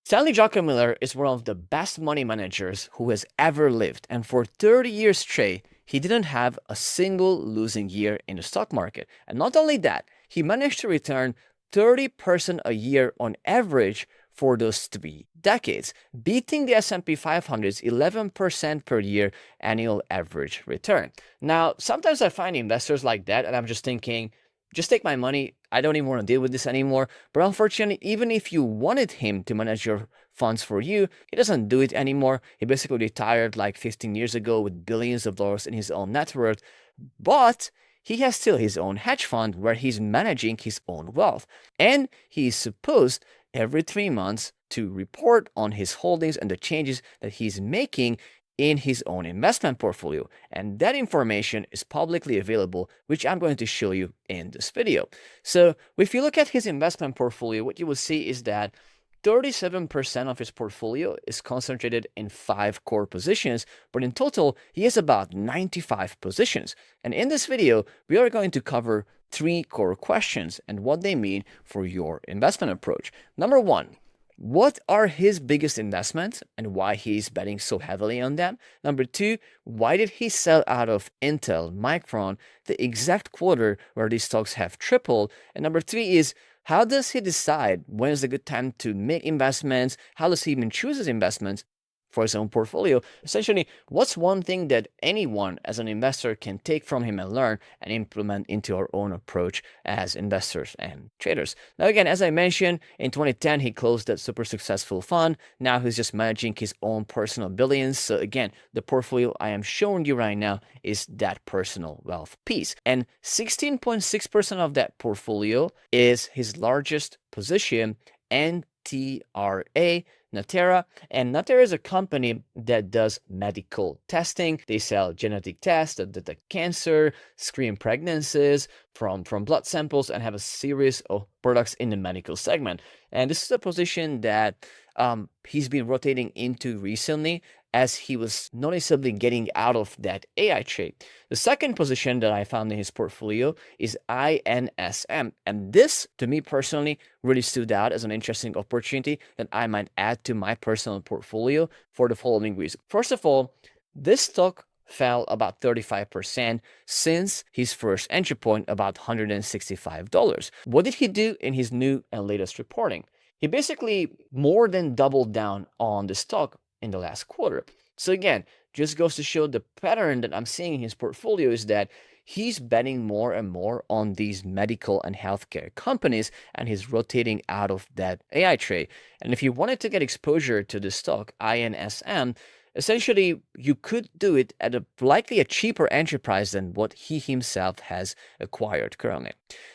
Stanley Druckenmiller is one of the best money managers who has ever lived, and for 30 years straight, he didn't have a single losing year in the stock market. And not only that, he managed to return 30% a year on average for those 3 decades, beating the S&P 500's 11% per year annual average return. Now, sometimes I find investors like that, and I'm just thinking, just take my money. I don't even want to deal with this anymore. But unfortunately, even if you wanted him to manage your funds for you, he doesn't do it anymore. He basically retired like 15 years ago with billions of dollars in his own net worth. But he has still his own hedge fund where he's managing his own wealth. And he is supposed every 3 months to report on his holdings and the changes that he's making in his own investment portfolio. And that information is publicly available, which I'm going to show you in this video. So if you look at his investment portfolio, what you will see is that 37% of his portfolio is concentrated in 5 core positions, but in total, he has about 95 positions. And in this video, we are going to cover 3 core questions and what they mean for your investment approach. Number 1, what are his biggest investments and why he's betting so heavily on them? Number 2, why did he sell out of Intel, Micron, the exact quarter where these stocks have tripled? And number 3 is, how does he decide when is a good time to make investments? How does he even choose his investments for his own portfolio? Essentially, what's one thing that anyone as an investor can take from him and learn and implement into our own approach as investors and traders? Now, again, as I mentioned, in 2010, he closed that super successful fund. Now he's just managing his own personal billions. So again, the portfolio I am showing you right now is that personal wealth piece. And 16.6% of that portfolio is his largest position, NTRA, Natera. And Natera is a company that does medical testing. They sell genetic tests that detect cancer, screen pregnancies from blood samples, and have a series of products in the medical segment. And this is a position that he's been rotating into recently as he was noticeably getting out of that AI trade. The second position that I found in his portfolio is INSM. And this, to me personally, really stood out as an interesting opportunity that I might add to my personal portfolio for the following reason. First of all, this stock fell about 35% since his first entry point, about $165. What did he do in his new and latest reporting? He basically more than doubled down on the stock in the last quarter. So again, just goes to show the pattern that I'm seeing in his portfolio is that he's betting more and more on these medical and healthcare companies, and he's rotating out of that AI trade. And if you wanted to get exposure to the stock, INSM, essentially you could do it at likely a cheaper entry price than what he himself has acquired currently.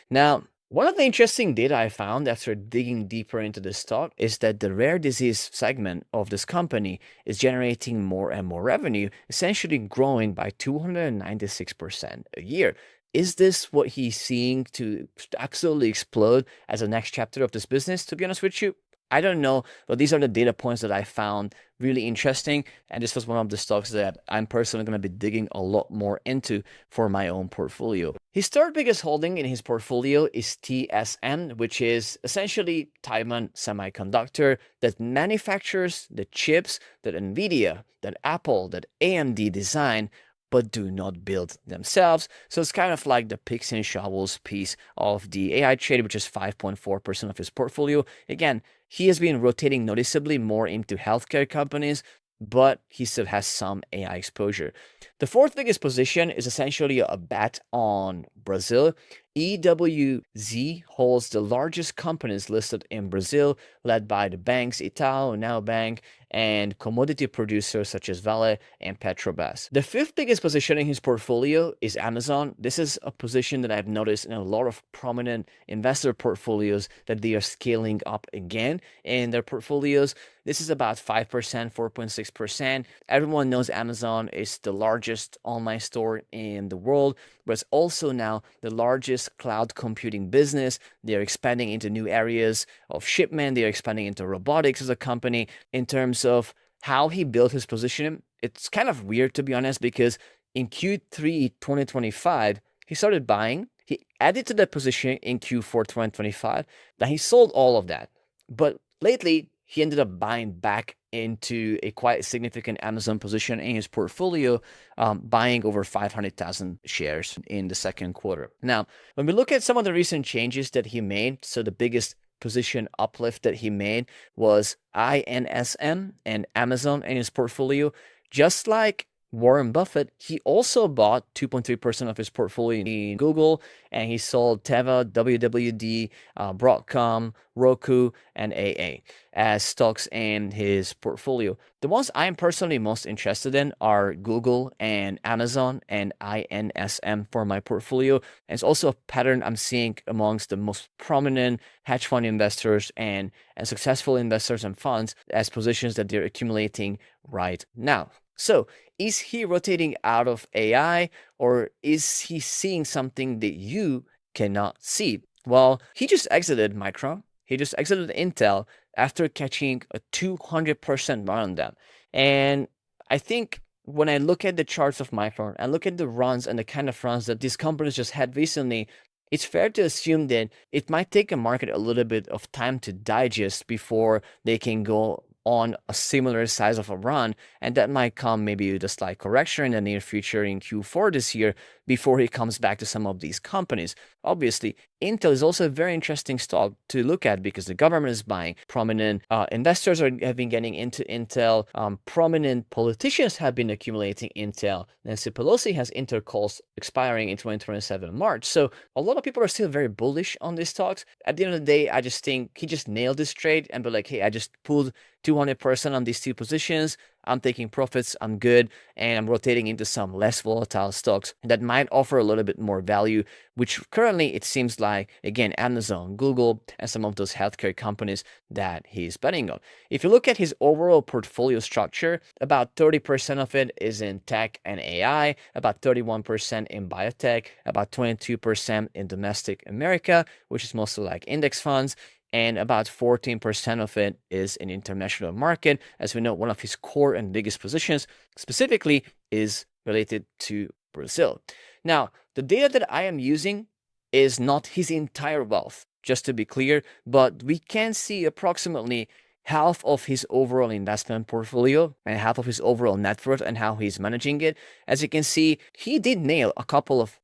Now, one of the interesting data I found after digging deeper into the stock is that the rare disease segment of this company is generating more and more revenue, essentially growing by 296% a year. Is this what he's seeing to absolutely explode as the next chapter of this business? To be honest with you, I don't know, but these are the data points that I found really interesting, and this was one of the stocks that I'm personally going to be digging a lot more into for my own portfolio. His third biggest holding in his portfolio is TSM, which is essentially Taiwan Semiconductor that manufactures the chips that NVIDIA, that Apple, that AMD design, but do not build themselves. So it's kind of like the picks and shovels piece of the AI trade, which is 5.4% of his portfolio. Again, he has been rotating noticeably more into healthcare companies, but he still has some AI exposure. The fourth biggest position is essentially a bet on Brazil. EWZ holds the largest companies listed in Brazil, led by the banks Itaú, Now Bank, and commodity producers such as Vale and Petrobras. The fifth biggest position in his portfolio is Amazon. This is a position that I've noticed in a lot of prominent investor portfolios that they are scaling up again in their portfolios. This is about 5%, 4.6%. Everyone knows Amazon is the largest online store in the world, but it's also now the largest cloud computing business. They're expanding into new areas of shipment. They're expanding into robotics as a company. In terms of how he built his position, it's kind of weird, to be honest, because in Q3 2025, he started buying. He added to that position in Q4 2025. Then he sold all of that. But lately, he ended up buying back into a quite significant Amazon position in his portfolio, buying over 500,000 shares in the second quarter. Now, when we look at some of the recent changes that he made, so the biggest position uplift that he made was INSM and Amazon in his portfolio. Just like Warren Buffett, he also bought 2.3% of his portfolio in Google, and he sold Teva, WWD, Broadcom, Roku, and AA as stocks in his portfolio. The ones I'm personally most interested in are Google and Amazon and INSM for my portfolio. And it's also a pattern I'm seeing amongst the most prominent hedge fund investors and successful investors and funds as positions that they're accumulating right now. So, is he rotating out of AI, or is he seeing something that you cannot see? Well, he just exited Micron. He just exited Intel after catching a 200% run on them. And I think when I look at the charts of Micron and look at the runs and the kind of runs that these companies just had recently, it's fair to assume that it might take a market a little bit of time to digest before they can go on a similar size of a run, and that might come maybe with a slight correction in the near future in Q4 this year before he comes back to some of these companies. Obviously, Intel is also a very interesting stock to look at because the government is buying. Prominent investors have been getting into Intel. Prominent politicians have been accumulating Intel. Nancy Pelosi has Intel calls expiring in 2027 March. So a lot of people are still very bullish on these stocks. At the end of the day, I just think he just nailed this trade and be like, hey, I just pulled 200% on these two positions. I'm taking profits, I'm good, and I'm rotating into some less volatile stocks that might offer a little bit more value, which currently it seems like, again, Amazon, Google, and some of those healthcare companies that he's betting on. If you look at his overall portfolio structure, about 30% of it is in tech and AI, about 31% in biotech, about 22% in domestic America, which is mostly like index funds, and about 14% of it is in international market. As we know, one of his core and biggest positions specifically is related to Brazil. Now, the data that I am using is not his entire wealth, just to be clear, but we can see approximately half of his overall investment portfolio and half of his overall net worth and how he's managing it. As you can see, he did nail a couple of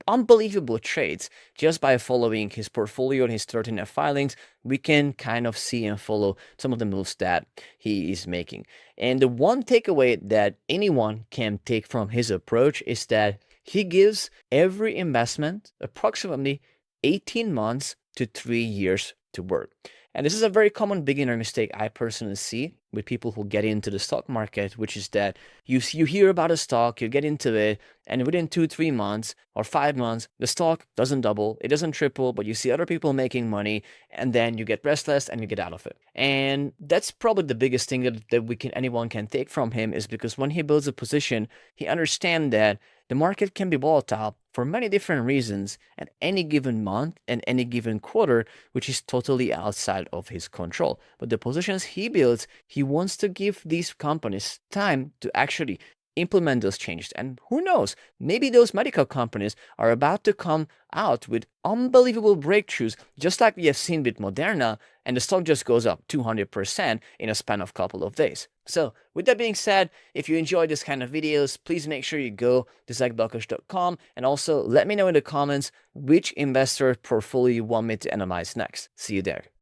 unbelievable trades just by following his portfolio and his 13F filings. We can kind of see and follow some of the moves that he is making. And the one takeaway that anyone can take from his approach is that he gives every investment approximately 18 months to 3 years to work. And this is a very common beginner mistake I personally see with people who get into the stock market, which is that you hear about a stock, you get into it, and within 2-3 months or 5 months, the stock doesn't double, it doesn't triple, but you see other people making money, and then you get restless and you get out of it. And that's probably the biggest thing that anyone can take from him, is because when he builds a position, he understands that the market can be volatile for many different reasons at any given month and any given quarter, which is totally outside of his control. But the positions he builds, he wants to give these companies time to actually implement those changes. And who knows, maybe those medical companies are about to come out with unbelievable breakthroughs, just like we have seen with Moderna, and the stock just goes up 200% in a span of a couple of days. So with that being said, if you enjoy this kind of videos, please make sure you go to zackbakos.com and also let me know in the comments which investor portfolio you want me to analyze next. See you there.